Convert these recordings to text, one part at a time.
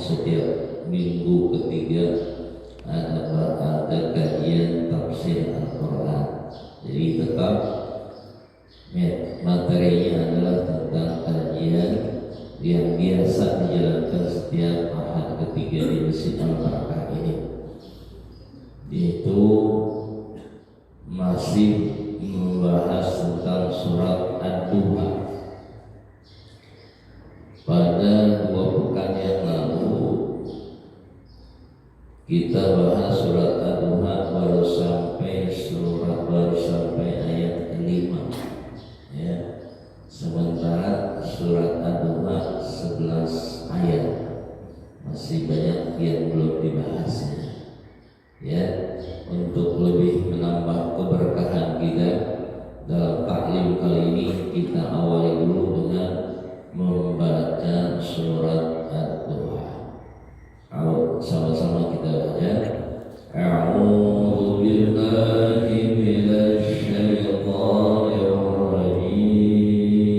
setiap minggu ketiga ada kajian tafsir Al-Quran. Jadi tetap materinya adalah tentang kajian yang biasa dijalankan setiap ahad ketiga di Masjid Al-Barakah ini. Itu masih membahas tentang surat Ad-Duha. Pada 2 pekan yang lalu kita bahas surat Ad-Duha baru sampai ayat 5 ya. Sementara surat Ad-Duha 11 ayat, masih banyak yang belum dibahasnya ya. Untuk lebih menambah keberkahan kita dalam taklim kali ini, kita awali dulu dengan membaca surat Ad-Duha. Sama-sama kita baca. A'udzu billahi minasy syaithanir rajim.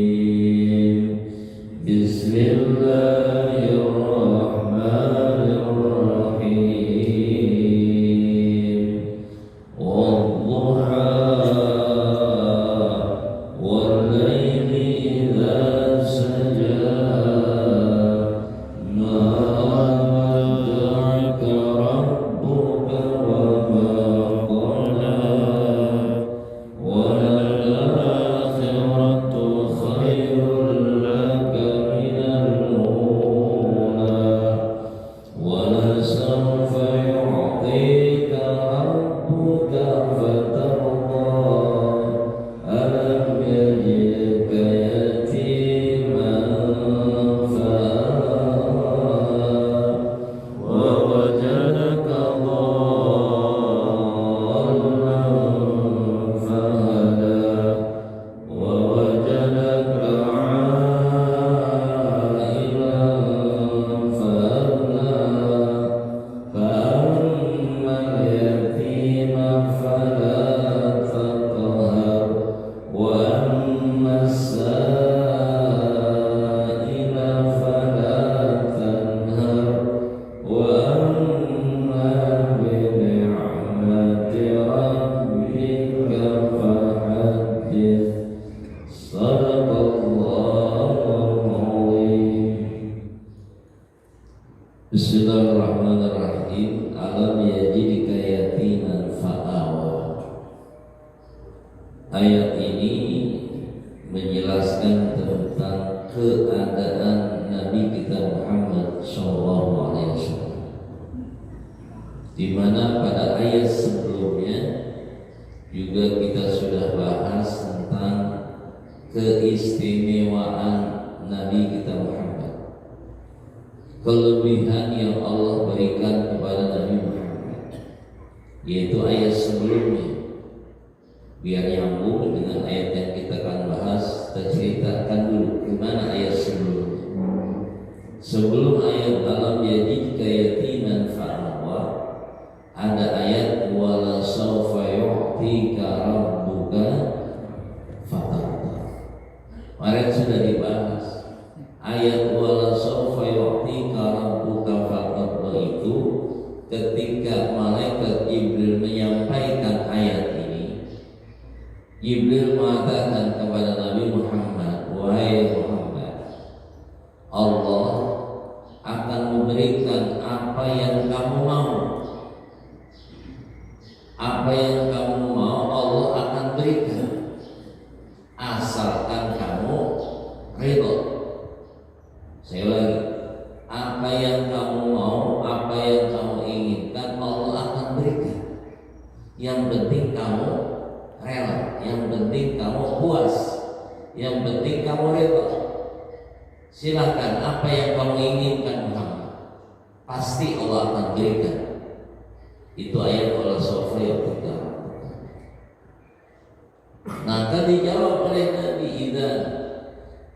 Bismillahirrahmanirrahim. Wadduha wal-laili idza saja. Bismillahirrahmanirrahim. Alam yajidka yatiman fa'awa. Ayat ini menjelaskan tentang keadaan Nabi kita Muhammad SAW, di mana pada ayat sebelumnya juga kita sudah bahas tentang keistimewaan Nabi kita Muhammad, kelebihan yang Allah berikan kepada Nabi Muhammad, yaitu ayat sebelumnya. Biar nyambung dengan ayat yang kita akan bahas, kita ceritakan dulu gimana ayat sebelumnya. Sebelum ayat alam yajidka yatiman fa'awa, ada ayat wala sawfa yu'tika rabbuka fatarda. Kemarin sudah dibahas ayat wala sawfa yu'tika rabbuka fatarda itu ketika malaikat Jibril menyampaikan ayat ini. Jibril mengatakan kepada Nabi Muhammad, wahai Muhammad, Allah akan memberikan apa yang kamu mau. Apa yang kamu mau Allah akan berikan, asalkan kamu ridho. Saya lagi, apa yang kamu mau, apa yang kamu inginkan Allah akan berikan. Yang penting kamu rela, yang penting kamu puas, yang penting kamu ridho. Silakan apa yang kamu inginkan Muhammad, pasti Allah akan berikan. Itu ayat wala sawfa yu'tika. Maka dijawab oleh Nabi Idan,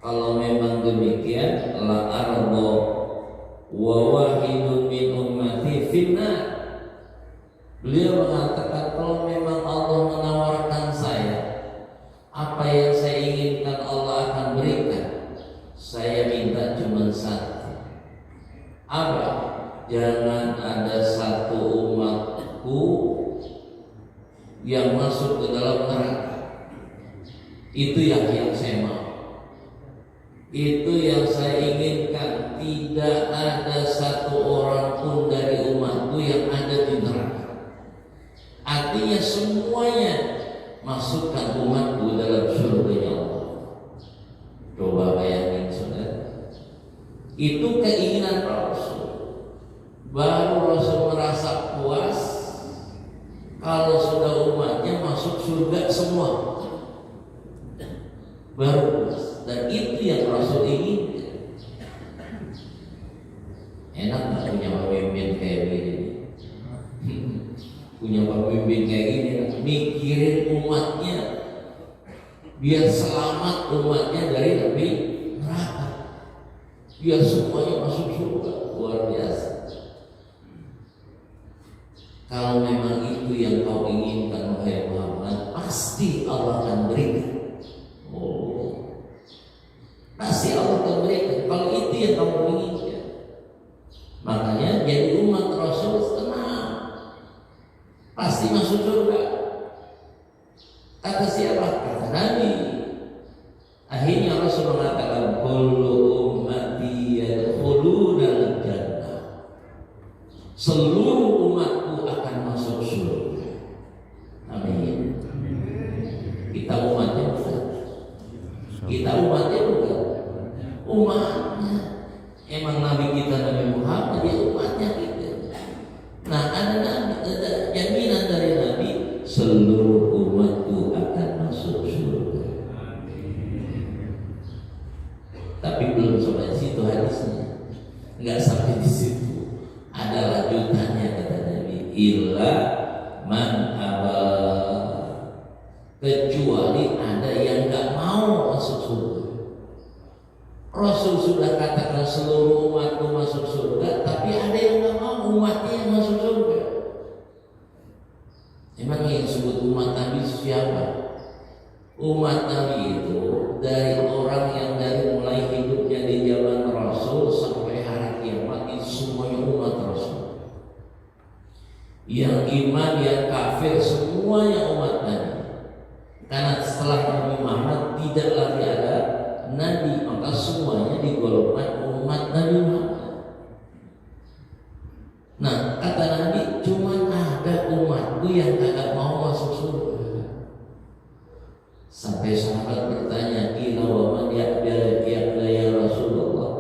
kalau memang demikian la ardo wa wahidun min ummati finnar. Beliau mengatakan kalau memang Allah menawarkan saya apa yang saya inginkan Allah akan berikan, saya minta cuma satu. Apa apa? Jangan ada satu umatku yang masuk ke dalam neraka. Itu yang saya mau. Itu yang saya inginkan. Tidak ada satu orang pun dari umatku yang ada di neraka. Artinya semuanya masukkan umatku dalam surga Allah. Coba bayangin saudara. Itu keinginan Rasul. Baru Rasul merasa puas kalau sudah umatnya masuk surga semua. Baru puas. Dan itu yang Rasul inginkan. Enak gak punya pemimpin kayak gini? Punya pemimpin kayak gini, mikirin umatnya biar selamat umatnya dari api neraka, biar semuanya masuk surga. Luar biasa. Kalau memang itu yang kau inginkan wahai Muhammad, pasti Allah akan berikan. Pasti Allah akan berikan. Kalau itu yang kamu inginkan, makanya jadi umat Rasul tenang, pasti masuk surga. Kata siapa? Kata Nabi. Akhirnya Rasul mengatakan, kullu ummati yadkhuluna jannah. Seluruh umatku akan masuk surga. Amin. Kita umatnya bukan. Kita umatnya bukan. Umatnya. Emang Nabi kita Nabi Muhammad, ya umatnya kita. Nah, ada jaminan dari Nabi, seluruh umatku akan masuk surga. Tapi belum sampai situ hadisnya, nggak sampai di situ. Ada lanjutannya kata Nabi, illa man aba, kecuali ada yang nggak mau masuk surga. Rasul sudah katakan seluruh umatku masuk surga, tapi ada yang nggak mau umatnya yang masuk surga. Emang yang disebut umat Nabi siapa? Umat Nabi itu dari orang yang dari mulai hidupnya di zaman Rasul sampai hari kiamat, itu semuanya umat Rasul. Yang iman, yang kafir, semuanya umat Nabi. Karena setelah Nabi Muhammad tidak lagi ada Nabi, maka semuanya digolongkan umat Nabi Muhammad. Nah, kata Nabi, cuma ada umatku yang tidak mau masuk surga. Sampai sahabat bertanya, kila wa man ya'bala ya Rasulullah,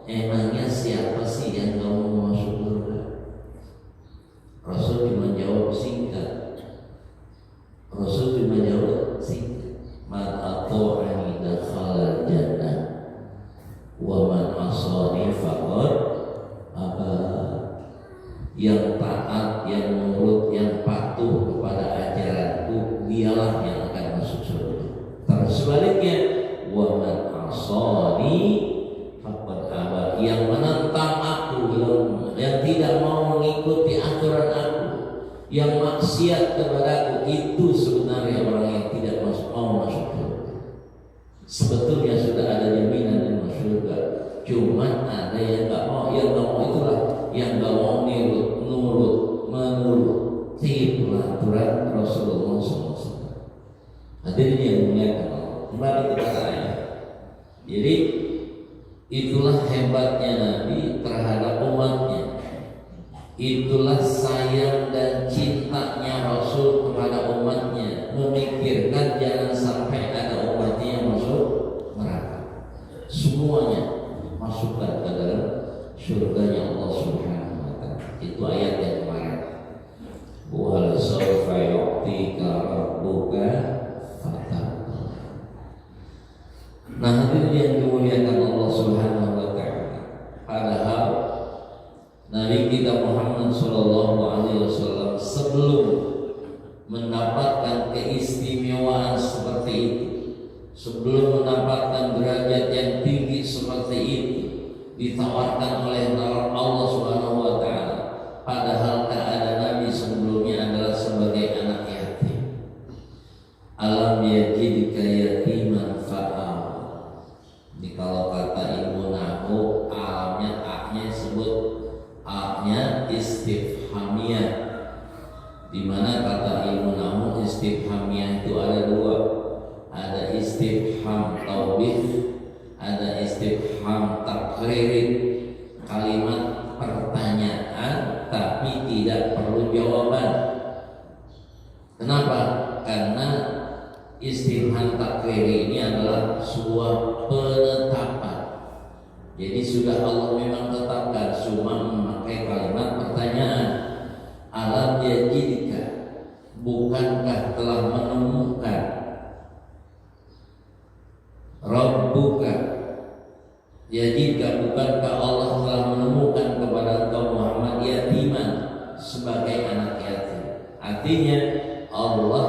emangnya siapa sih yang gak mau masuk surga? Rasul cuma jawab singkat. Man ata'ani dakhala jannah wa man asani faqad aba. Yang taat, yang nurut, yang patuh kepada ajaranku, dialah yang akan masuk surga. Terus sebaliknya, wa man asani faqad aba. Yang menentang aku, yang tidak mau mengikuti aturan aku, yang maksiat kepadaku, itu sebenarnya orang yang tidak mau masuk surga. Sebetulnya sudah ada jaminan di masuk surga, cuman ada yang nggak mau. Yang nggak mau itulah yang nggak mau menuruti peraturan Rasulullah SAW. Hadirin yang muliakan Allah, kembali kepada ayat. Jadi itulah hebatnya Nabi terhadap umatnya. Itulah sayang dan cintanya Rasul kepada umatnya, memikirkan jangan sampai ada umatnya yang masuk neraka. Semuanya masukkan ke dalam surganya Allah Subhanahu wa Ta'ala. Itu ayat yang kemarin. Wa sawfa yu'tika rabbuka fatarda. Nah, hadirin yang dimuliakan Allah Subhanahu wa Ta'ala, padahal Nabi kita Muhammad Sallallahu Alaihi Wasallam sebelum mendapatkan keistimewaan seperti itu, sebelum mendapatkan derajat yang tinggi seperti itu, ditawarkan oleh Allah Subhanahu Wa Taala. Padahal keadaan Nabi sebelumnya adalah sebagai anak yatim. Alam yajidka yatiman fa'aw. Jadi kalau kata ilmu nahu, alamnya aknya sebut A-nya istifhamiyah, di mana kata ilmu nahu istifhamiyah itu ada dua, ada istifham taubih, ada istifham takriri, kalimat pertanyaan tapi tidak perlu jawaban. Kenapa? Karena istifham takriri ini adalah sebuah penetapan. Jadi sudah Allah memang tetapkan, cuma memakai kalimat pertanyaan. Alam yajidka, bukankah telah menemukan Rabbuka, yajidka, bukankah Allah telah menemukan kepada engkau Muhammad yatiman sebagai anak yatim. Artinya Allah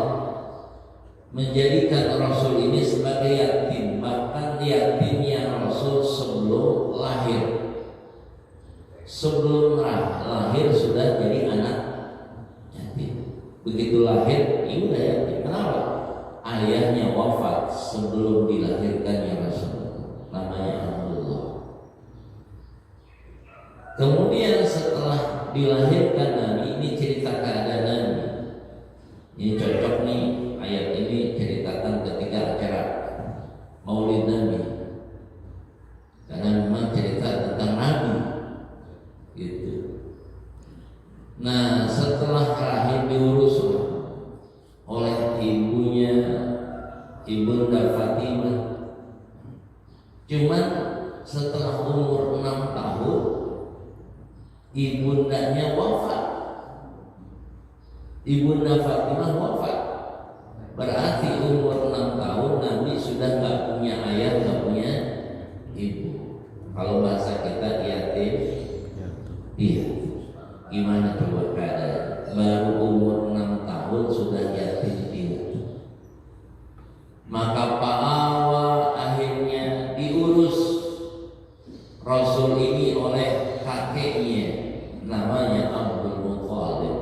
menjadikan Rasul ini sebagai yatim, bahkan yatimnya Rasul sebelum lahir. Sebelum lahir sudah jadi anak yatim. Begitu lahir, ini udah yatim. Kenapa? Ayahnya wafat sebelum dilahirkannya Rasul, namanya Abdullah. Kemudian setelah dilahirkan Nabi, ini cerita keadaan Nabi. Ini cocok nih, ayat ini ceritakan ketika acara Maulid Nabi, karena memang cerita tentang Nabi gitu. Nah, setelah rahim diurus oleh ibunya, Ibunda Fatimah, cuman setelah umur 6 tahun ibundanya wafat. Ibunda Fatimah wafat, berarti umur 6 tahun Nabi sudah nggak punya ayah, nggak punya ibu. Kalau bahasa kita yatim, iya. Gimana coba keadaan? Baru umur 6 tahun sudah yatim piatu. Maka Pak Awa akhirnya diurus Rasul ini oleh kakeknya, namanya Abdul Muthalib.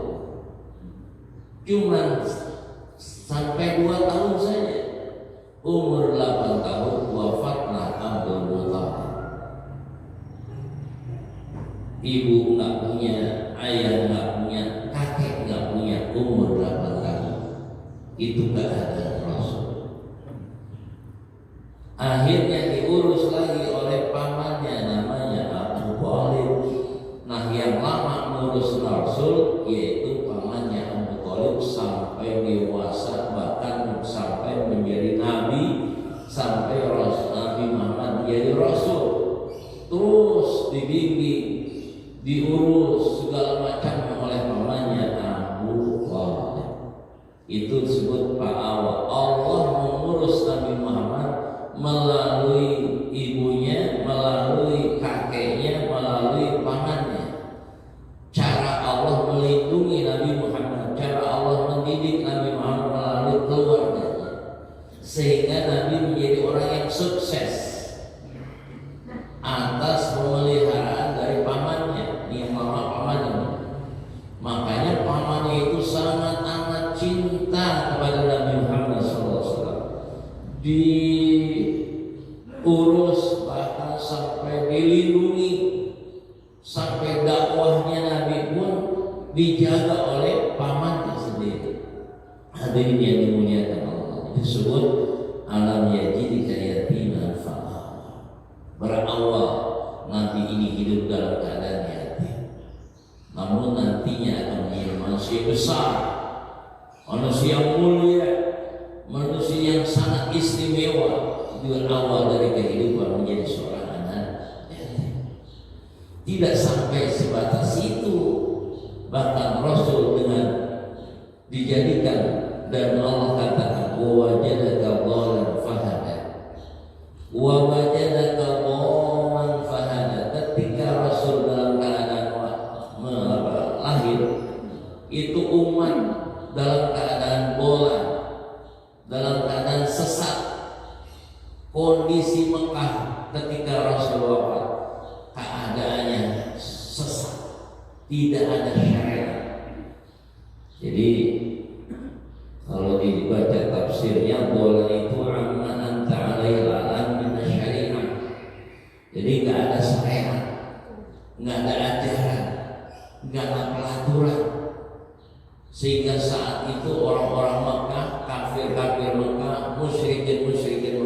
Cuman sampai 2 tahun saja, umur 8 tahun wafatlah Abdul Muthalib. Ibu nggak punya, ayah nggak punya, kakek nggak punya, umur 8 tahun. Itu keadaan Rasul. Akhirnya diurus lagi oleh pamannya, namanya Abu Thalib. Nah, yang lama ngurus Rasul yaitu pamannya Abu Thalib sampai dewasa, bahkan sampai menjadi nabi, sampai Nabi Muhammad menjadi Rasul. Terus dibimbing, diurus segala macam oleh pamannya Abu Thalib. Itu disebut Pak Awa. Allah mengurus Nabi Muhammad melalui ibunya, melalui kakeknya, melalui pamannya. Cara Allah melindungi Nabi Muhammad, cara Allah mendidik Nabi Muhammad melalui keluarganya, sehingga Nabi menjadi orang yang sukses atas pemeliharaan dari pamannya, yang mama pamannya. Makanya pamannya itu sangat amat cinta kepada Nabi Muhammad SAW. Diurus, bahkan sampai dilindungi, sampai dakwahnya Nabi pun dijaga oleh pamannya sendiri. Hadirin yang dimuliakan Allah, disebut alam yajidika yatiman fa'awa. Berawal Nabi ini hidup dalam keadaan yatim, namun nantinya akan menjadi manusia besar, manusia mulia, manusia yang sangat istimewa. Berawal dari kehidupan menjadi seorang anak yatim. Tidak sampai sebatas itu, bahkan Rasul dengan dijadikan, dan Allah katakan wa wajadaka dhalan fahada, wa wajadaka dhalan fahada. Ketika Rasul dalam keadaan lahir, itu umat dalam keadaan bola, dalam keadaan sesat. Kondisi Mekah ketika Rasul wafat, keadaannya sesat, tidak ada syariat. Jadi kalau dibaca tafsirnya, bola itu amma anta alaihi alam min syariat. Jadi nggak ada syariat, nggak ada ajaran. nggak ada pelaturan, sehingga saat itu orang-orang Mekah, kafir-kafir Mekah, musyrikin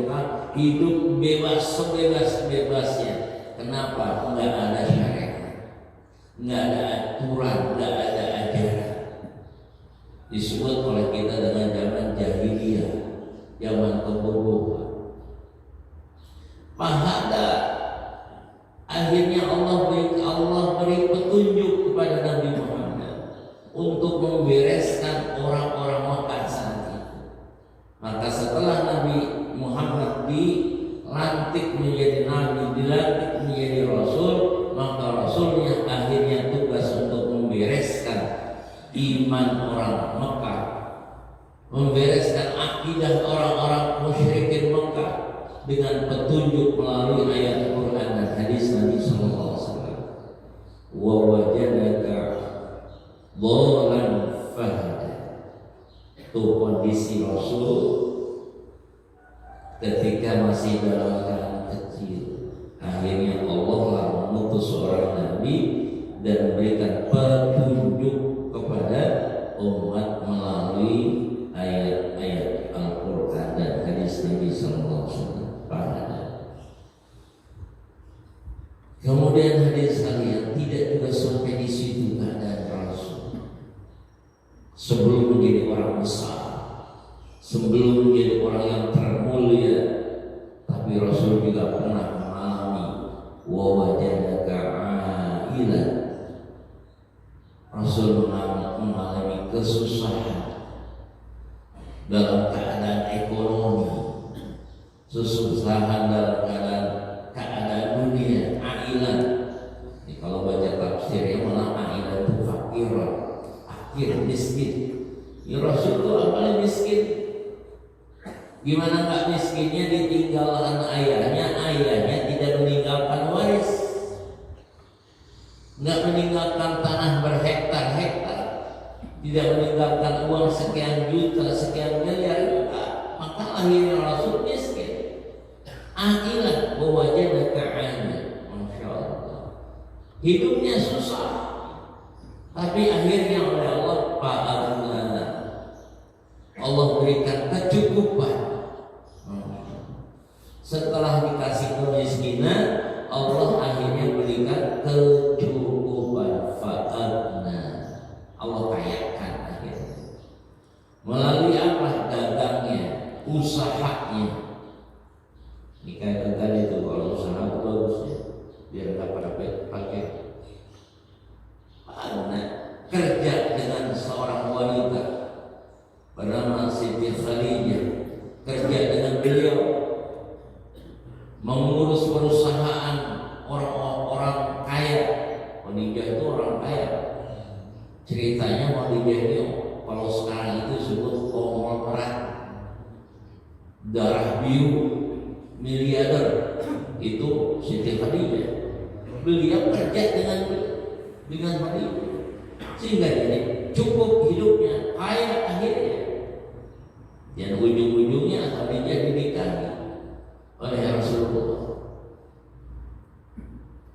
Mekah hidup bebas sebebas-bebasnya. Kenapa? Nggak ada syariat, nggak ada aturan, nggak ada ajaran. Disebut oleh kita dengan zaman jahiliyah, zaman kebodohan. Pahala akhirnya Allah beri petunjuk kepada Nabi Muhammad untuk membereskan orang-orang Mekah saat itu. Maka setelah Nabi Muhammad dilantik menjadi nabi, dilantik menjadi rasul, maka rasulnya akhirnya tugas untuk membereskan iman orang Mekah, membereskan akidah orang-orang musyrikin Mekah dengan petunjuk melalui ayat Quran dan hadis Nabi sallallahu alaihi wasallam. Wa wajadaka dhalan fahada. Itu kondisi Rasul ketika masih dalam keadaan kecil. Akhirnya Allah lah mengutus seorang nabi dan memberikan petunjuk kepada umat melalui ayat-ayat Al-Quran dan hadis Nabi sallallahu alaihi wasallam. Kemudian hadis kalian tidak juga sampai di situ keadaan Rasul. Sebelum menjadi orang besar, sebelum menjadi orang yang termulia, tapi Rasul juga pernah mengalami wa wajadaka ailan. Rasul mengalami kesusahan dalam keadaan ekonomi, kesusahan dalam keadaan dunia, ailan. Kalau baca tafsirnya malah ailan itu fakir, miskin. Ya Rasul itu apalagi miskin. Gimana nggak miskinnya? Ditinggalkan ayahnya tidak meninggalkan waris, nggak meninggalkan tanah berhektar-hektar, tidak meninggalkan uang sekian juta, sekian miliar, maka akhirnya Rasul miskin. Ailan wajadaka ailan, masya Allah. Hidupnya susah, tapi akhirnya oleh Allah fa'agna, Allah berikan kecukupan. Setelah dikasih kemiskinan, Allah akhirnya berikan kecukupan. Fa'agna, Allah kayakan akhirnya. Melalui apa? Dagangnya, usahanya. Ini kayak tadi itu, kalau usaha itu bagus ya, biar nggak pada pakai. Kerja dengan seorang wanita bernama Siti Khadijah, kerja dengan beliau, mengurus perusahaan orang-orang kaya. Khadijah itu orang kaya. Ceritanya Khadijah ini kalau sekarang itu disebut konglomerat, darah biru, miliarder. Itu Siti Khadijah. Beliau kerja dengan Khadijah sehingga jadi cukup hidupnya, kaya akhirnya. Dan ujung-ujungnya Khadijah dinikahi oleh Rasulullah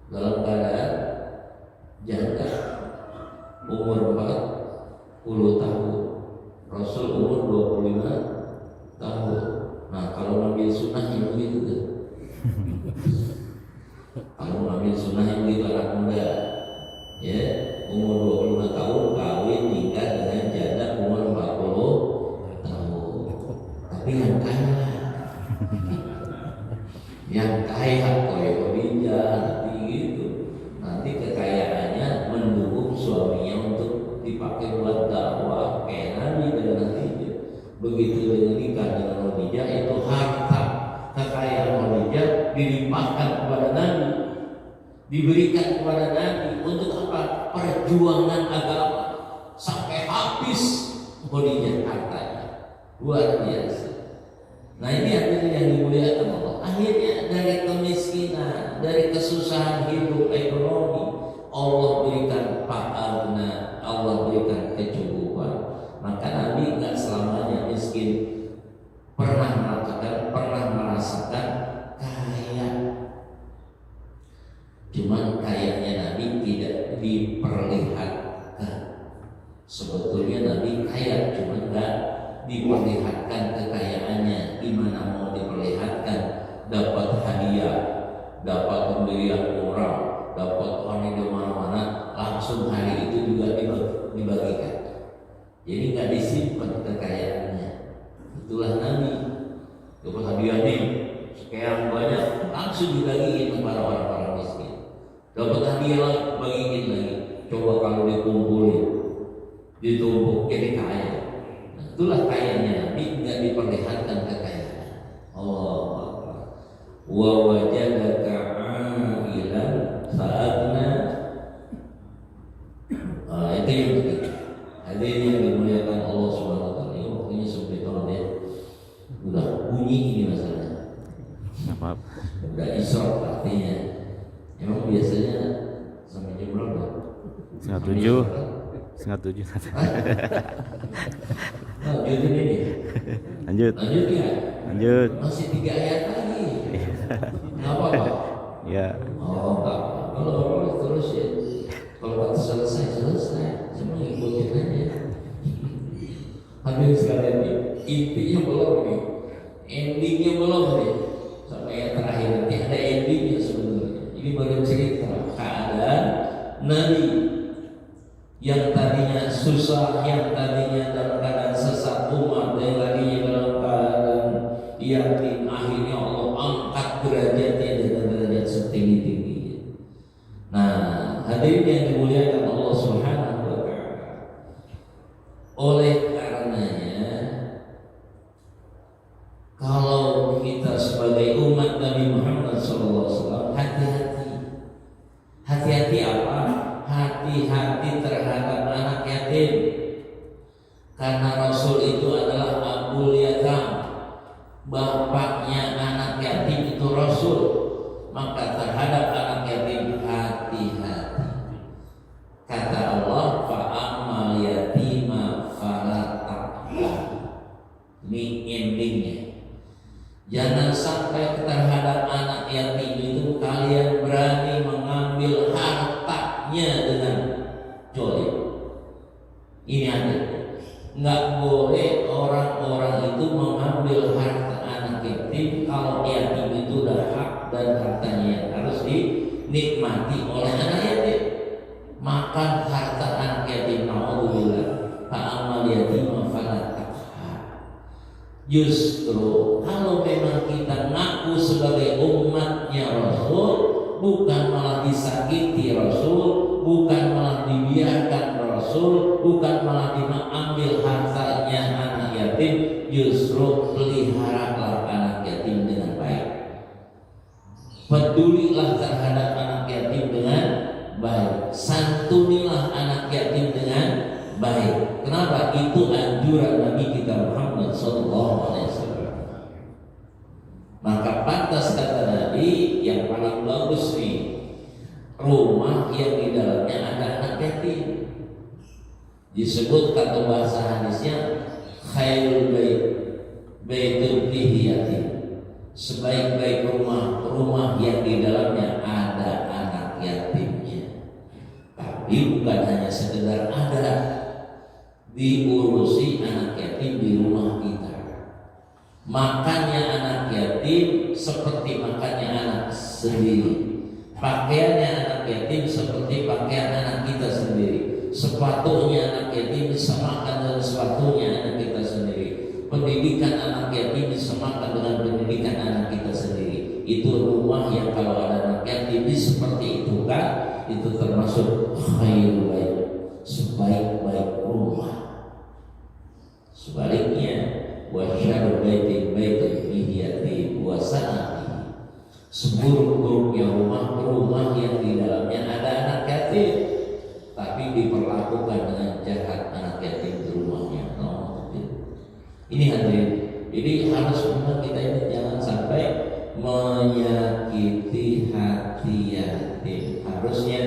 dalam keadaan janda, umur 40 tahun, Rasul umur 25 tahun. Nah, kalau ngambil sunnah yang begitu kan? Kalau ngambil sunnah yang begitu anak muda, ya, umur 25 tahun kawin nikah dengan janda umur 40 tahun. Tapi yang kaya koyo Khadijah nanti gitu. Nanti kekayaannya mendukung suaminya untuk dipakai buat dakwah kayak Nabi dengan Khadijah. Begitu dengan nikah dengan Khadijah, itu harta kekayaan Khadijah dilimpahkan kepada Nabi, diberikan kepada Nabi untuk apa? Perjuangan agama sampai habis Khadijah hartanya, luar biasa. Nah ini artinya yang dimuliakan Allah. Akhirnya dari kemiskinan, dari kesusahan hidup ekonomi, Allah berikan fa'agna, Allah berikan kecukupan. Maka Nabi nggak selamanya miskin, pernah merasakan kaya. Cuman kayanya Nabi tidak diperlihatkan. Sebetulnya Nabi kaya, cuma enggak diperlihatkan kekayaannya. Gimana mau diperlihatkan? Dapat hadiah, dapat pemberian orang, dapat orang di mana-mana, langsung hari itu juga dibagikan. Jadi nggak disimpan kekayaannya. Itulah Nabi. Dapat hadiah nih sekian banyak, langsung dibagiin kepada orang-orang miskin. Dapat hadiah lagi, bagiin lagi. Coba kalau dikumpulin, ditumpuk jadi kaya. Nah, itulah kayanya Nabi, nggak diperlihatkan kekayaan. Allah wa wajadaka 'ailan fa'agna. Itu yang ketiga. Hadirin yang dimuliakan Allah Subhanahu wa taala. Ini waktunya sampai tolong ya. Udah bunyi ini masalahnya. Maaf. Udah isyak artinya. Emang biasanya sampai jam berapa? 6:30. 6:30. Lanjut ini. Lanjut. Lanjut ya. Lanjut. Masih 3 ayat lagi. Kenapa Pak? Ya. Oh enggak. Kalau terus ya. Kalau selesai, cuma ngikutin aja. Hampir sekalian nih, intinya belum nih, endingnya belum nih. Sampai yang terakhir nanti ada endingnya sebenarnya. Ini baru cerita keadaan Nabi yang tadinya susah, yang tadinya dalam keadaan sesat, umat yang tadinya dalam keadaan yakin, akhirnya Allah angkat derajatnya dengan derajat setinggi-tingginya. Nah, hadirin yang dimuliakan Allah Subhanahu wa taala. Oleh karenanya, kalau kita sebagai umat Nabi Muhammad SAW, hati-hati. Hati-hati apa? Hati-hati terhadap anak yatim. Karena Rasul itu adalah Abul Yatam, bapaknya anak yatim itu Rasul. Maka terhadap anak yatim hati-hati. Kata Allah, fa'amal yatima fala taqhar. Ini endingnya. Jangan sampai terhadap anak yatim itu kalian berani mengambil hartanya dengan jolim. Ini ada. Nggak boleh orang-orang itu mengambil harta anak yatim kalau yatim itu udah hak dan hartanya yang harus dinikmati oleh anak yatim. Makan harta anak yatim, naudzubillah, fa'amal yatim fala taqhar. Justru kalau memang kita ngaku sebagai umatnya Rasul, bukan malah disakiti Rasul, bukan malah dibiarkan Rasul, bukan malah diambil hartanya anak yatim, justru peliharalah anak yatim dengan baik. Pedulilah terhadap anak yatim dengan baik. Santunilah anak yatim dengan baik. Kenapa? Itu anjuran Nabi kita Muhammad SAW. Maka pantas kata Nabi yang paling bagus nih, rumah yang di dalamnya ada anak yatim. Disebut kata bahasa hadisnya khairul bait baitul fihi yatim. Sebaik-baik rumah yang di dalamnya ada anak yatimnya. Tapi bukan hanya sekedar ada, diurusi anak yatim di rumah kita. Makannya anak yatim seperti makannya anak sendiri. Pakaiannya anak yatim seperti pakaian anak kita sendiri. Sepatunya anak yatim disamakan dengan sepatunya anak kita sendiri. Pendidikan anak yatim disamakan dengan pendidikan anak kita sendiri. Itu rumah yang kalau ada anak yatim seperti itu kan, itu termasuk khairul bait, sebaik-baik rumah. Sebaliknya, wa syarru baitin baitul yatim wa sa'ati. Seburuk-buruknya rumah yang di dalamnya ada anak yatim, tapi diperlakukan dengan jahat anak yatim di rumahnya. Ini hadirin. Jadi harus memang kita ini jangan sampai menyakiti hati yatim. Harusnya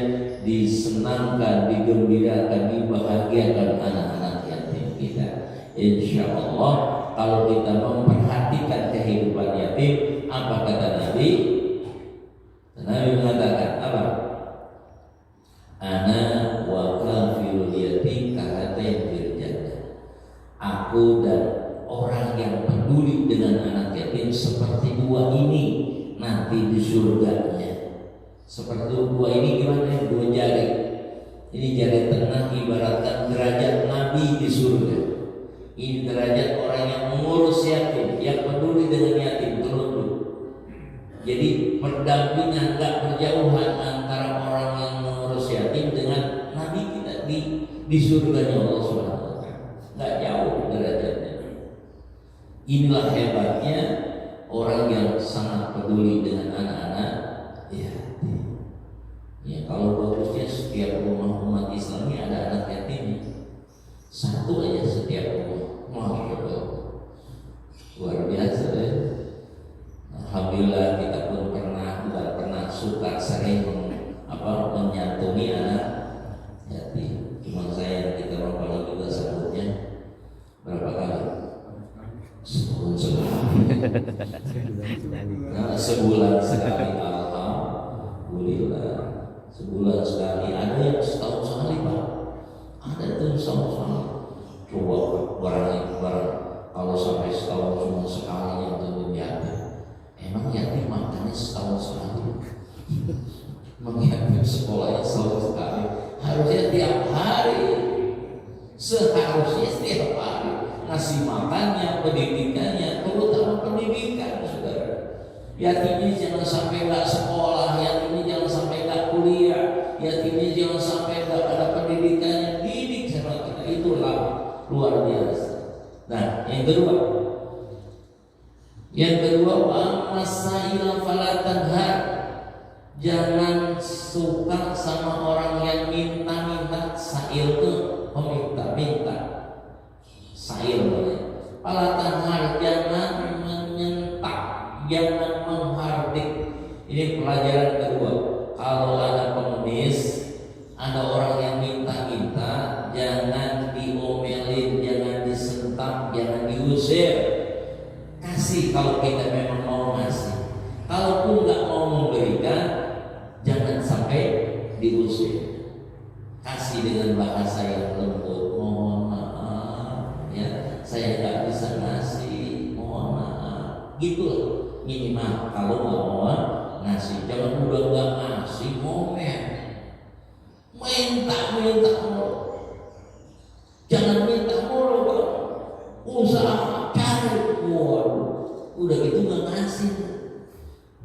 disenangkan, digembirakan, dibahagiakan anak-anak yatim kita. Insya Allah kalau kita memperhatikan kehidupan yatim, apa kata Nabi? Nabi mengatakan apa? Ana wa Ini jari tengah ibaratkan derajat Nabi di surga. Ini derajat orang yang mengurus yatim, yang peduli dengan yatim, terlebih. Jadi pendampingan, gak berjauhan antara orang yang mengurus yatim dengan Nabi kita di surganya Allah Subhanahu wa Ta'ala. Gak jauh derajatnya. Inilah hebatnya orang yang sangat peduli dengan anak-anak yatim. Ya, kalau bagusnya setiap rumah umat Islam ini ada anak yatim. Satu aja setiap rumah. Masya Allah. Luar biasa ya. Alhamdulillah kita pun pernah suka sering menyantuni anak yatim. Cuma saya kita paling juga sebutnya berapa kali? Sebulan sekali. Nah, sebulan sekali, alhamdulillah. Sebulan sekali, ada yang setahun sekali Pak. Ada tuh setahun sekali. Coba barang kalau sampai setahun cuma sekali yang tentu yatim. Emang yatim makannya setahun sekali? Emang yatim sekolahnya setahun sekali? Harusnya tiap hari. Seharusnya setiap hari ngasih makannya, pendidikannya, terutama pendidikan, saudara. Yatimnya jangan sampai nggak sekolah, yatimnya jangan sampai nggak kuliah, yatimnya jangan sampai nggak ada pendidikannya. Didik sama kita, itulah luar biasa. Nah, yang kedua wa masaila falatanhar, jangan suka sama orang yang minta-minta. Sail itu meminta-minta, sail boleh. Falatanhar, jangan menyentak, jangan menghardik. Ini pelajaran kedua. Kalau ada pengemis, ada orang yang minta-minta, jangan diomelin, jangan disentak, jangan diusir. Kasih kalau kita memang mau ngasih. Kalaupun nggak mau memberikan, jangan sampai diusir. Kasih dengan bahasa yang lembut. Mohon maaf, ya, saya nggak bisa ngasih. Mohon maaf. Gitu minimal kalau nggak mau ngasih. Jangan udah nggak ngasih ngomel. Minta mulu. Jangan minta mulu, Bang. Usaha cari. Waduh, udah gitu nggak ngasih.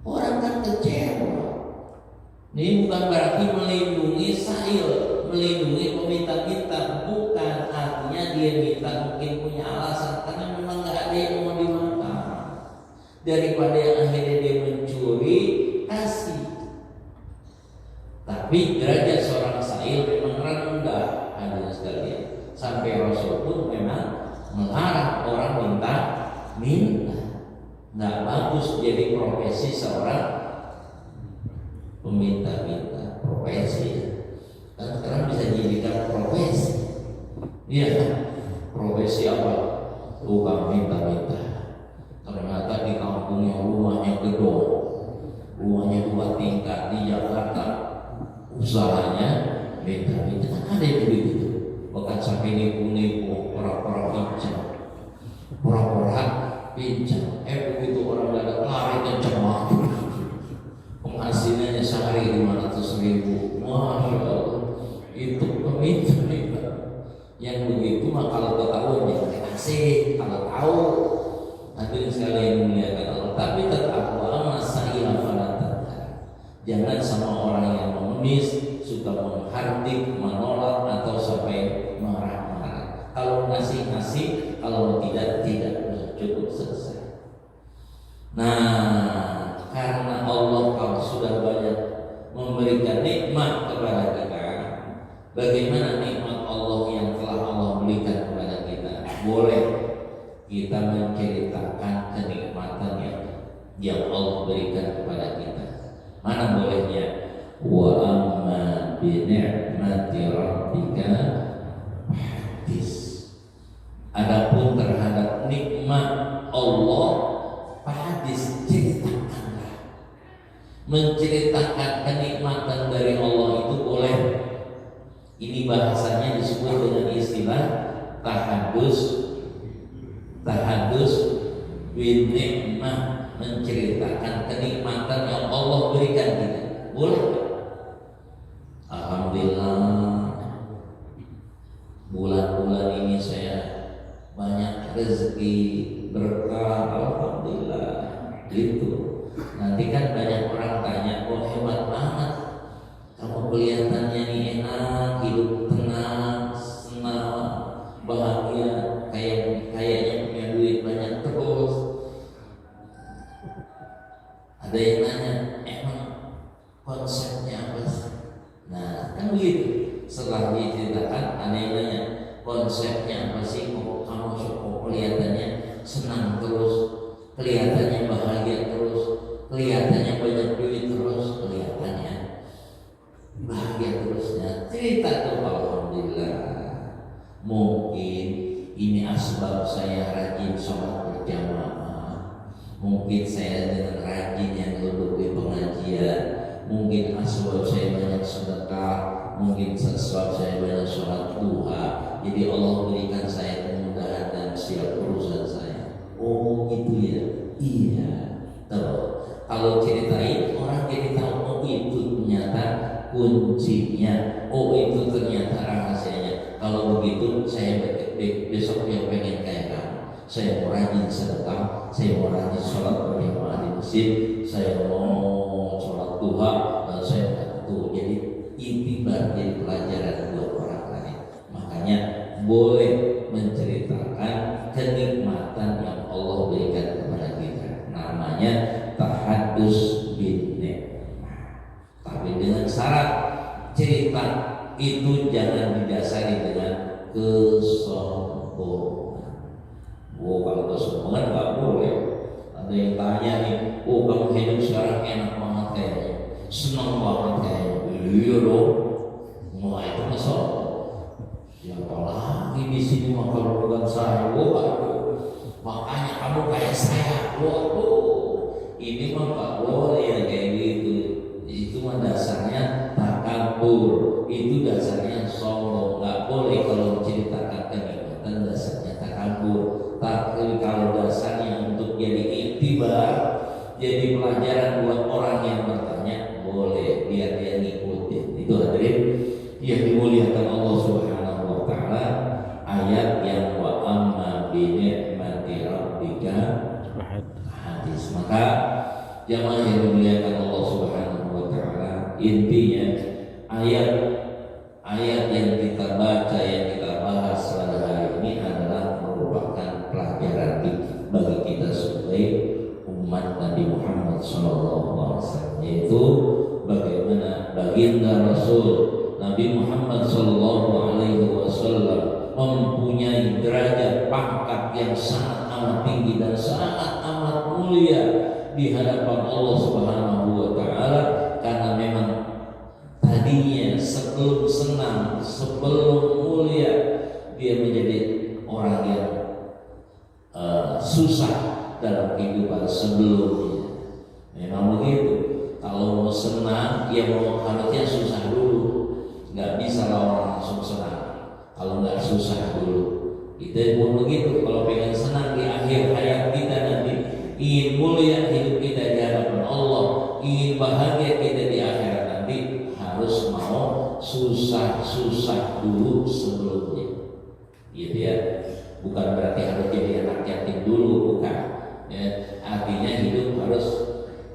Orang kan kecewa. Ini bukan berarti melindungi sail, melindungi peminta-minta. Bukan, artinya dia minta mungkin punya alasan karena memang nggak ada yang mau dimakan. Daripada yang akhirnya dia mencuri, kasih. Tapi derajat seorang sail memang rendah, hadirin sekalian. Sampai Rasul pun memang melarang orang minta. Nggak bagus jadi profesi seorang peminta-minta. Profesi kan sekarang bisa dijadikan profesi. Iya, profesi apa? Tukang minta-minta. Ternyata di kampungnya rumahnya gedung, rumahnya 2 tingkat di Jakarta, usahanya minta-minta. Ada yang begitu, bahkan sampai nipu-nipu, pura-pura pinjam. Begitu orang datang lari kencang banget. Penghasilannya sehari 500.000. Masya Allah. Itu peminta-minta. Yang begitu mah kalau ketahuan jangan dikasih. Kalau tahu, hadirin sekalian muliakan Allah. Tapi tetap wa masaila falatanhar. Jangan sama orang yang mengemis, suka menghardik, menolak atau sampai marah-marah. Kalau ngasih, kalau tidak cukup selesai. Nah, karena Allah kalau sudah banyak memberikan nikmat kepada kita, bagaimana nikmat Allah yang telah Allah berikan kepada kita? Boleh kita menceritakan kenikmatan yang Allah berikan kepada kita. Mana bolehnya? Wa amma bi ni'mati rabbika hadis. Adapun terhadap nikmat Allah, hadis, ceritakanlah. Menceritakan kenikmatan dari Allah itu boleh. Ini bahasanya disebut dengan istilah tahadus bin nikmah, menceritakan kenikmatan yang Allah berikan kita. Boleh. Alhamdulillah rezeki, berkah, alhamdulillah gitu. Nanti kan banyak orang tanya, kok hebat banget kamu, kelihatannya nih enak, hidup tenang, senang, bahagia, kayaknya punya duit banyak terus. Ada yang nanya, emang konsepnya apa sih? Nah kan begitu. Setelah diceritakan, ada yang nanya, konsepnya apa sih? Kok kamu kelihatannya senang terus, kelihatannya bahagia terus, kelihatannya banyak duit terus, kelihatannya bahagia terusnya. Cerita tuh, alhamdulillah. Mungkin ini asbab saya rajin sholat berjamaah, mungkin saya dengan rajin yang duduk di pengajian, mungkin asbab saya banyak sedekah, mungkin asbab saya banyak sholat duha. Jadi Allah berikan saya kemudahan dan siap urusan saya. Oh gitu ya? Iya. Tuh. Kalau ceritain orang jadi tahu, oh itu ternyata kuncinya, oh itu ternyata rahasianya. Kalau begitu saya besok yang pengen kayak kamu. Saya mau rajin sedekah, saya mau rajin sholat berjamaah di masjid, saya mau sholat duha, dan saya tuh jadi itibar, jadi pelajaran buat orang lain. Makanya boleh menceritakan kenikmatan yang Allah berikan kepada kita. Namanya tahadus bin ni'mah. Tapi dengan syarat cerita itu jangan didasari dengan kesombongan. Oh kalau kesombongan nggak boleh. Ada yang tanya nih, oh kamu hidup sekarang enak banget kayaknya, senang banget kayaknya. Iya dong. Wah itu kesombongan. Siapa lagi di sini mah kalau bukan saya? Waduh, makanya kamu kayak saya. Waduh, ini mah nggak boleh ya kayak gitu. Itu mah dasarnya takabur. Itu dasarnya sombong. Nggak boleh kalau menceritakan kenikmatan dasarnya takabur. Tapi kalau dasarnya untuk jadi iktibar, jadi pelajaran buat orang yang bertanya, boleh biar dia ngikutin. Itu hadirin yang dimuliakan Allah Subhanahu wa taala, ayat yang wa amma bi ni'mati rabbika hadis. Maka jamaah yang dimuliakan Allah Subhanahu wa taala, intinya ayat yang kita baca, yang kita bahas pada hari ini adalah merupakan pelajaran bagi kita sebagai umat Nabi Muhammad SAW, yaitu bagaimana baginda Rasul Nabi Muhammad SAW mempunyai derajat pangkat yang sangat amat tinggi dan sangat amat mulia di hadapan Allah Subhanahu wa taala, karena memang tadinya sebelum senang, sebelum mulia, dia menjadi orang yang susah dalam kehidupan sebelumnya. Memang begitu. Kalau mau senang, ya mau harusnya susah dulu. Nggak bisa lah orang langsung senang kalau nggak susah dulu. Kita pun begitu. Kalau pengen senang di akhir hayat kita nanti, ingin mulia hidup kita di hadapan Allah, ingin bahagia kita di akhirat nanti, harus mau susah-susah dulu sebelumnya. Gitu ya. Bukan berarti harus jadi anak yatim dulu, bukan. Ya, artinya hidup harus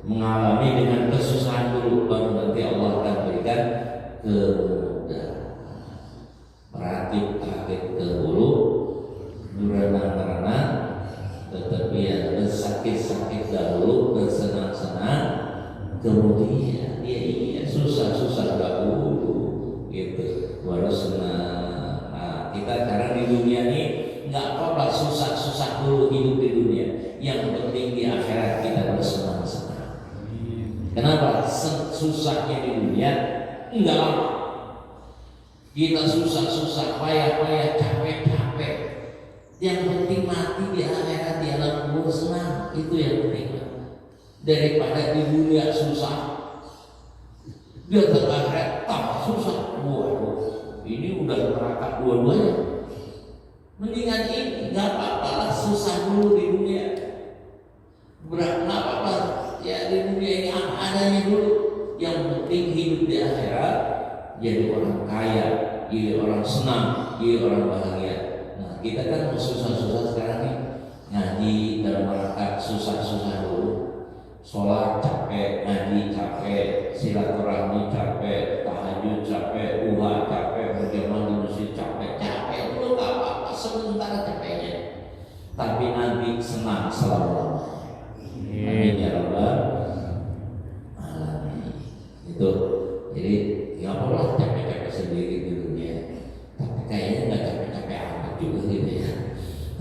mengalami dengan kesusahan dulu, baru nanti Allah akan berikan kemudahan. Merakit-rakit ke hulu, berenang-renang, tetapi ya bersakit-sakit dahulu, bersenang-senang kemudian. Iya susah-susah dahulu, gitu, baru senang. Nah, kita sekarang di dunia ini nggak apa-apa susah-susah dulu hidup di dunia. Yang penting di akhirat kita bersenang-senang. Kenapa? Susahnya di dunia enggak lama. Kita susah-susah, payah-payah, capek-capek. Yang penting mati di akhirat di alam kubur senang. Itu yang penting. Daripada di dunia susah, di akhirat tak susah. Waduh, ini udah neraka dua-duanya. Mendingan ini, nggak apa-apa lah susah dulu di dunia. Berat nggak apa-apa ya di dunia ini apa adanya dulu. Yang penting hidup di akhirat, jadi orang kaya, jadi orang senang, jadi orang bahagia. Nah kita kan susah-susah sekarang nih. ngaji dalam rangka susah-susah dulu, sholat capek, ngaji capek, silaturahmi capek, tahajud capek, duha capek, berjamaah di masjid capek dulu gak apa-apa, sebentar capeknya, tapi nanti senang selama-lamanya. Amin ya rabbal alamin. Itu jadi nggak boleh capek-capek sendiri di dunia, tapi kayaknya nggak capek-capek amat juga gitu ya.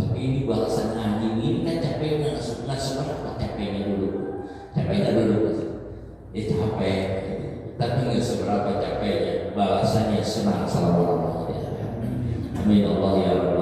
Tapi ini bahasan ngaji ini kan capeknya nggak seberapa capeknya dulu, capeknya dulu ya capek, tapi nggak seberapa capeknya, balasannya senang selama-lamanya. Amin Allah ya rabbal